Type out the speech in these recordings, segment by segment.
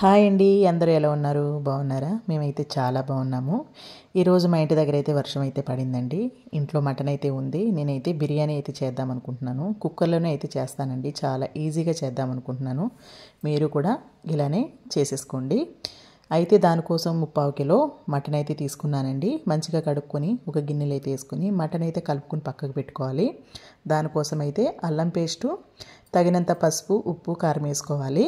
Hi అండి, అందరూ ఎలా ఉన్నారు? బాగున్నారా? మేమైతే చాలా బాగున్నాము. ఈరోజు మా ఇంటి దగ్గర అయితే వర్షం అయితే పడిందండి. ఇంట్లో మటన్ అయితే ఉంది. నేనైతే బిర్యానీ అయితే చేద్దాం అనుకుంటున్నాను. కుక్కర్లోనే అయితే చేస్తానండి. చాలా ఈజీగా చేద్దాం అనుకుంటున్నాను. మీరు కూడా ఇలానే చేసేసుకోండి. అయితే దానికోసం 3/4 కిలో మటన్ అయితే తీసుకున్నానండి. మంచిగా కడుక్కొని ఒక గిన్నెలో అయితే వేసుకుని మటన్ అయితే కలుపుకొని పక్కకు పెట్టుకోవాలి. దానికోసం అయితే అల్లం పేస్టు, తగినంత పసుపు, ఉప్పు, కారం వేసుకోవాలి.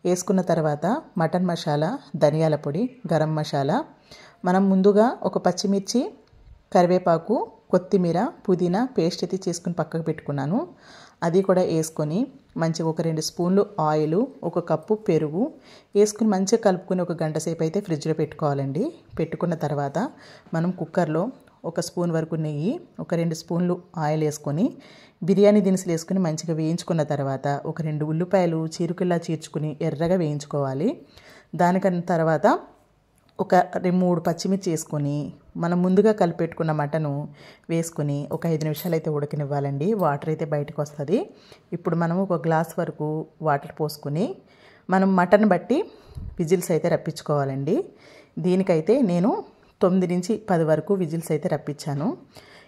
వేసుకున్న తర్వాత మటన్ మసాలా, ధనియాల పొడి, గరం మసాలా, మనం ముందుగా ఒక పచ్చిమిర్చి, కరివేపాకు, కొత్తిమీర, పుదీనా పేస్ట్ అయితే చేసుకుని పక్కకు పెట్టుకున్నాను. అది కూడా వేసుకొని మంచిగా ఒక 2 స్పూన్లు ఆయిల్, 1 కప్పు పెరుగు వేసుకుని మంచిగా కలుపుకొని ఒక గంట సేపు అయితే ఫ్రిడ్జ్లో పెట్టుకోవాలండి. పెట్టుకున్న తర్వాత మనం కుక్కర్లో 1 స్పూన్ వరకు నెయ్యి, ఒక 2 స్పూన్లు ఆయిల్ వేసుకొని బిర్యానీ దినుసులు వేసుకుని మంచిగా వేయించుకున్న తర్వాత ఒక 2 ఉల్లిపాయలు చీరుకుల్లా చీర్చుకుని ఎర్రగా వేయించుకోవాలి. దానికన్నా తర్వాత ఒక 3 పచ్చిమిర్చి వేసుకొని మనం ముందుగా కలిపెట్టుకున్న మటను వేసుకొని ఒక 5 నిమిషాలు అయితే ఉడకనివ్వాలండి. వాటర్ అయితే బయటకు వస్తుంది. ఇప్పుడు మనం ఒక గ్లాస్ వరకు వాటర్ పోసుకొని మనం మటన్ బట్టి విజిల్స్ అయితే రప్పించుకోవాలండి. దీనికైతే నేను 9 నుంచి 10 వరకు విజిల్స్ అయితే రప్పించాను.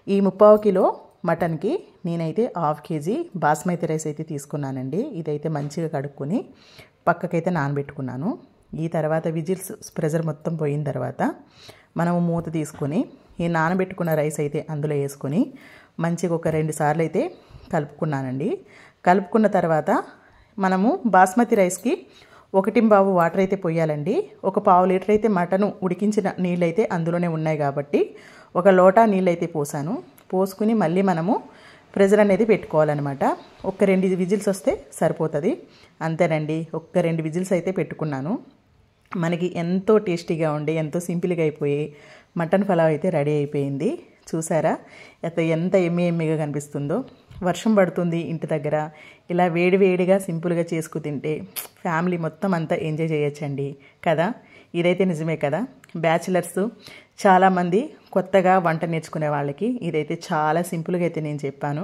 ఈ 3/4 కిలో మటన్కి నేనైతే 1/2 కేజీ బాస్మతి రైస్ అయితే తీసుకున్నానండి. ఇదైతే మంచిగా కడుక్కొని పక్కకైతే నానబెట్టుకున్నాను. ఈ తర్వాత విజిల్స్ ప్రెజర్ మొత్తం పోయిన తర్వాత మనము మూత తీసుకొని ఈ నానబెట్టుకున్న రైస్ అయితే అందులో వేసుకొని మంచిగా ఒక 2 సార్లు అయితే కలుపుకున్నానండి. కలుపుకున్న తర్వాత మనము బాస్మతి రైస్కి 1.5 వాటర్ అయితే పోయాలండి. ఒక 1/2 లీటర్ అయితే మటను ఉడికించిన నీళ్ళు అయితే అందులోనే ఉన్నాయి కాబట్టి 1 లోటా నీళ్ళు అయితే పోసాను. పోసుకుని మళ్ళీ మనము ప్రెజర్ అనేది పెట్టుకోవాలన్నమాట. ఒక 2 విజిల్స్ వస్తే సరిపోతుంది. అంతేనండి, ఒక 2 విజిల్స్ అయితే పెట్టుకున్నాను. మనకి ఎంతో టేస్టీగా ఉండి ఎంతో సింపుల్గా అయిపోయి మటన్ పలావ్ అయితే రెడీ అయిపోయింది. చూసారా ఎంత ఎమ్మిగా కనిపిస్తుందో. వర్షం పడుతుంది ఇంటి దగ్గర, ఇలా వేడివేడిగా సింపుల్గా చేసుకు తింటే ఫ్యామిలీ మొత్తం అంతా ఎంజాయ్ చేయొచ్చండి కదా. ఇదైతే నిజమే కదా. బ్యాచిలర్స్ చాలామంది కొత్తగా వంట నేర్చుకునే వాళ్ళకి ఇదైతే చాలా సింపుల్గా అయితే నేను చెప్పాను.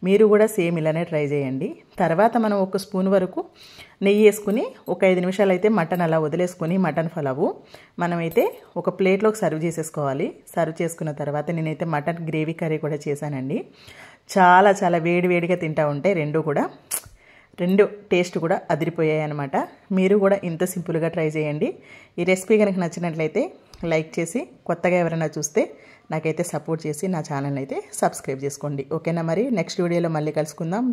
మీరు కూడా సేమ్ ఇలానే ట్రై చేయండి. తర్వాత మనం 1 స్పూన్ వరకు నెయ్యి వేసుకుని ఒక 5 నిమిషాలు అయితే మటన్ అలా వదిలేసుకొని మటన్ పలావు మనమైతే ఒక ప్లేట్లోకి సర్వ్ చేసేసుకోవాలి. సర్వ్ చేసుకున్న తర్వాత నేనైతే మటన్ గ్రేవీ కర్రీ కూడా చేశానండి. చాలా చాలా వేడివేడిగా తింటా ఉంటే రెండు టేస్ట్ కూడా అదిరిపోయాయి అనమాట. మీరు కూడా ఇంత సింపుల్గా ట్రై చేయండి. ఈ రెసిపీ కనుక నచ్చినట్లయితే లైక్ చేసి, కొత్తగా ఎవరైనా చూస్తే నాకైతే సపోర్ట్ చేసి నా ఛానల్ అయితే సబ్స్క్రైబ్ చేసుకోండి. ఓకేనా? మరి నెక్స్ట్ వీడియోలో మళ్ళీ కలుసుకుందాం.